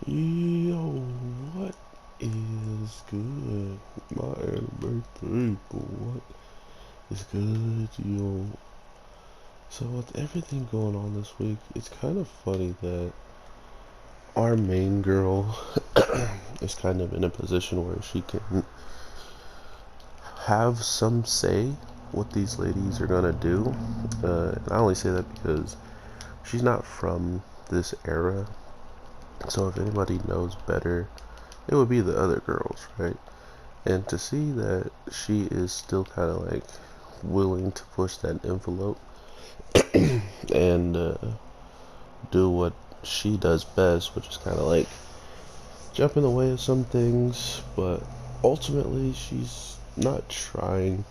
Yo, what is good? My anime people, what is good, yo? So with everything going on this week, it's kind of funny that our main girl is kind of in a position where she can have some say what these ladies are gonna do. And I only say that because she's not from this era, so if anybody knows better, it would be the other girls, right? And to see that she is still kind of like willing to push that envelope and do what she does best, which is kind of like jump in the way of some things, but ultimately she's not trying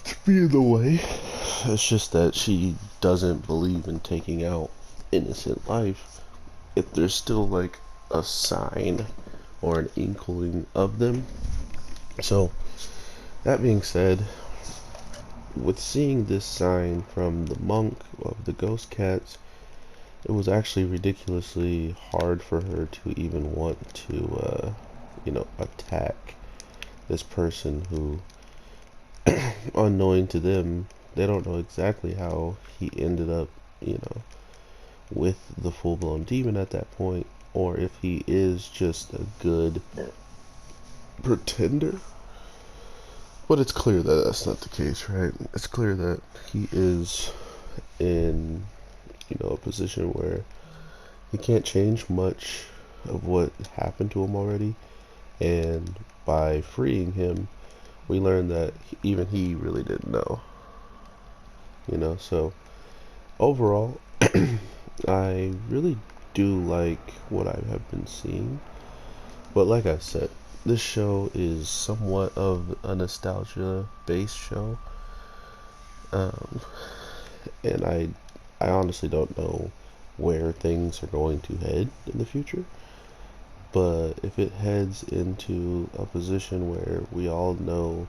to be in the way. It's just that she doesn't believe in taking out innocent life if there's still like a sign or an inkling of them. So, that being said, with seeing this sign from the monk of the ghost cats, it was actually ridiculously hard for her to even want to, attack this person who, unknowing to them, they don't know exactly how he ended up, with the full-blown demon at that point, or if he is just a good pretender. But it's clear that that's not the case, right? It's clear that he is in, a position where he can't change much of what happened to him already, and by freeing him, we learned that even he really didn't know, so overall, I really do like what I have been seeing, but like I said, this show is somewhat of a nostalgia based show, um, and I honestly don't know where things are going to head in the future. But if it heads into a position where we all know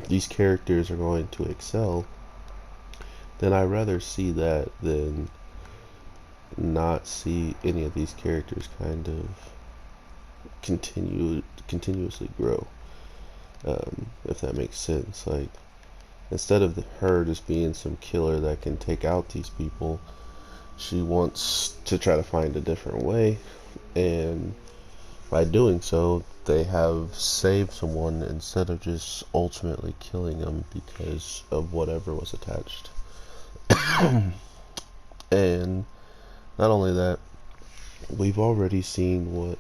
these characters are going to excel, then I'd rather see that than not see any of these characters kind of continuously grow. If that makes sense. Like, instead of her just being some killer that can take out these people, she wants to try to find a different way, and by doing so, they have saved someone instead of just ultimately killing them because of whatever was attached. And not only that, we've already seen what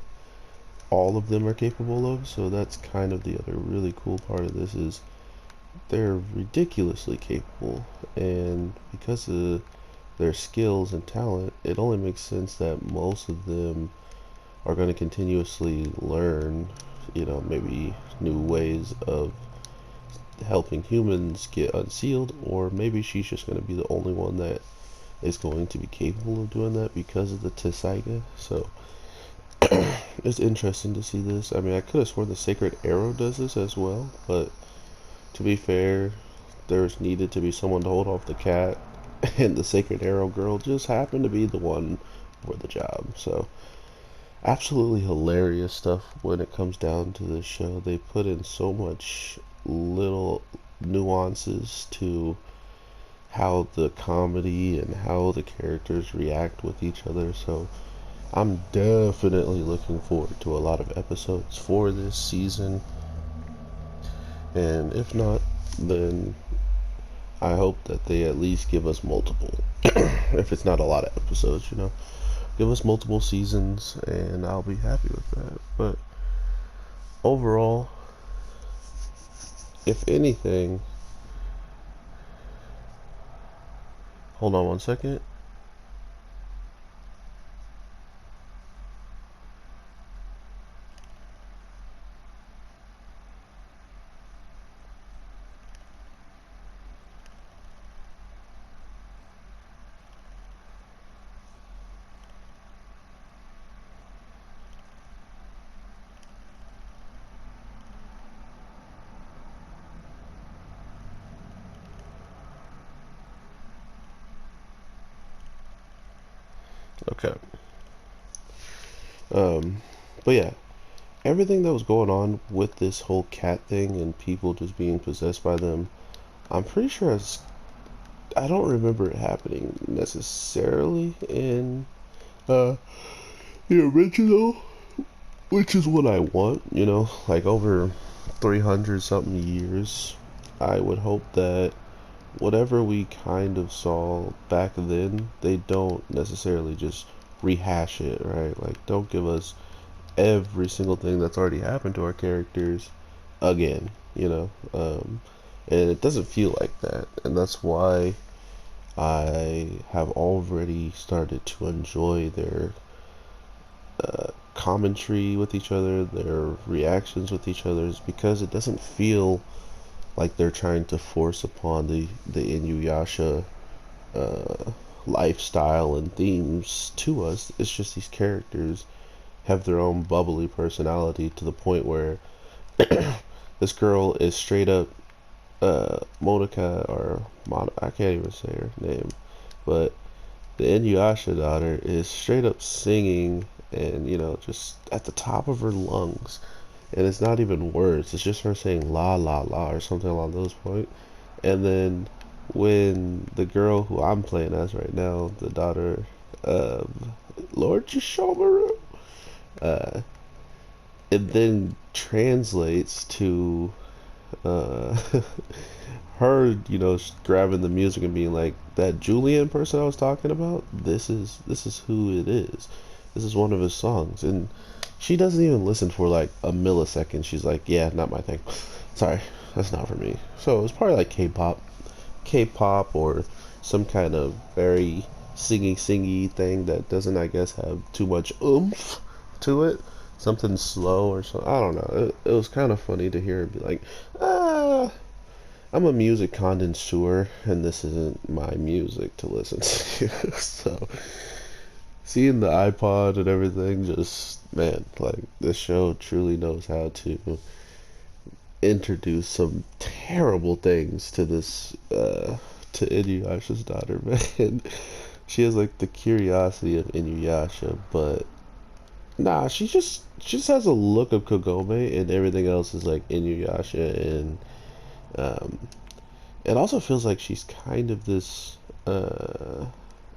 all of them are capable of, so that's kind of the other really cool part of this is they're ridiculously capable, and because of their skills and talent, it only makes sense that most of them are going to continuously learn, maybe new ways of helping humans get unsealed, or maybe she's just going to be the only one that is going to be capable of doing that because of the Tessaiga. So it's interesting to see this. I mean, I could have sworn the Sacred Arrow does this as well, but to be fair, there's needed to be someone to hold off the cat, and the Sacred Arrow girl just happened to be the one for the job. So absolutely hilarious stuff when it comes down to this show. They put in so much little nuances to how the comedy and how the characters react with each other. So I'm definitely looking forward to a lot of episodes for this season. And if not, then I hope that they at least give us multiple. If it's not a lot of episodes, give us multiple seasons, and I'll be happy with that. But overall, if anything, hold on one second. Okay. Um, but yeah, everything that was going on with this whole cat thing and people just being possessed by them, I'm pretty sure I don't remember it happening necessarily in uh, the original, which is what I want, you know, like over 300 something years. I would hope that whatever we kind of saw back then, they don't necessarily just rehash it, right? Like, don't give us every single thing that's already happened to our characters again, you know? And it doesn't feel like that. And that's why I have already started to enjoy their commentary with each other, their reactions with each other, is because it doesn't feel like they're trying to force upon the Inuyasha uh, lifestyle and themes to us. It's just these characters have their own bubbly personality to the point where this girl is straight up Monica or I can't even say her name, but the Inuyasha daughter is straight up singing and just at the top of her lungs, and it's not even words, it's just her saying la la la or something along those points. And then when the girl who I'm playing as right now, the daughter of Lord Yashahime, uh, it then translates to uh, her, grabbing the music and being like, that Julian person I was talking about, this is who it is. This is one of his songs. And she doesn't even listen for like a millisecond. She's like, yeah, not my thing. Sorry, that's not for me. So it's probably like K-pop or some kind of very singy thing that doesn't, I guess, have too much oomph to it. Something slow or something. I don't know. It was kind of funny to hear her be like, ah, I'm a music connoisseur, and this isn't my music to listen to. So, seeing the iPod and everything, just, man, like, this show truly knows how to introduce some terrible things to this, to Inuyasha's daughter, man. She has, like, the curiosity of Inuyasha, but, nah, she just has a look of Kagome, and everything else is, like, Inuyasha, and, um, it also feels like she's kind of this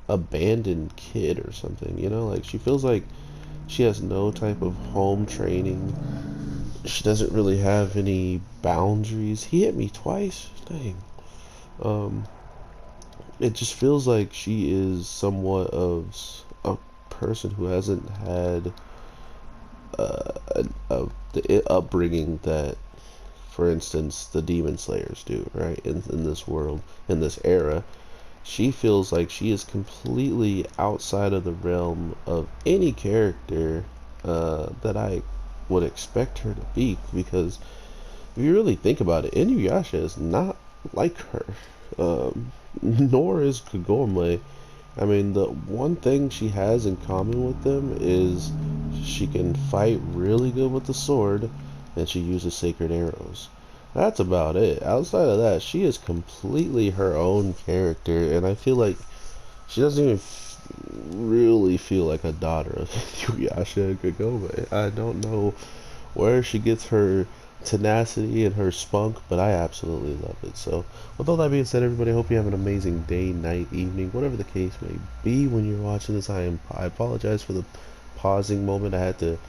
abandoned kid or something, like she feels like she has no type of home training. She doesn't really have any boundaries. He hit me twice. Dang. Um, it just feels like she is somewhat of a person who hasn't had the upbringing that, for instance, the demon slayers do, right? In this world, in this era, she feels like she is completely outside of the realm of any character that I would expect her to be. Because if you really think about it, Inuyasha is not like her, nor is Kagome. I mean, the one thing she has in common with them is she can fight really good with the sword, and she uses sacred arrows. That's about it. Outside of that, she is completely her own character, and I feel like she doesn't even really feel like a daughter of Yuyasha and Kagome. I don't know where she gets her tenacity and her spunk, but I absolutely love it. So, with all that being said, everybody, I hope you have an amazing day, night, evening, whatever the case may be when you're watching this. I apologize for the pausing moment. I had to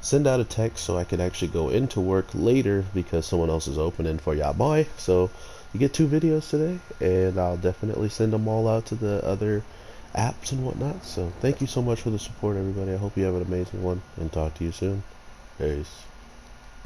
send out a text so I could actually go into work later because someone else is opening for ya boy. So you get 2 videos today, and I'll definitely send them all out to the other apps and whatnot. So thank you so much for the support, everybody. I hope you have an amazing one, and talk to you soon. Peace.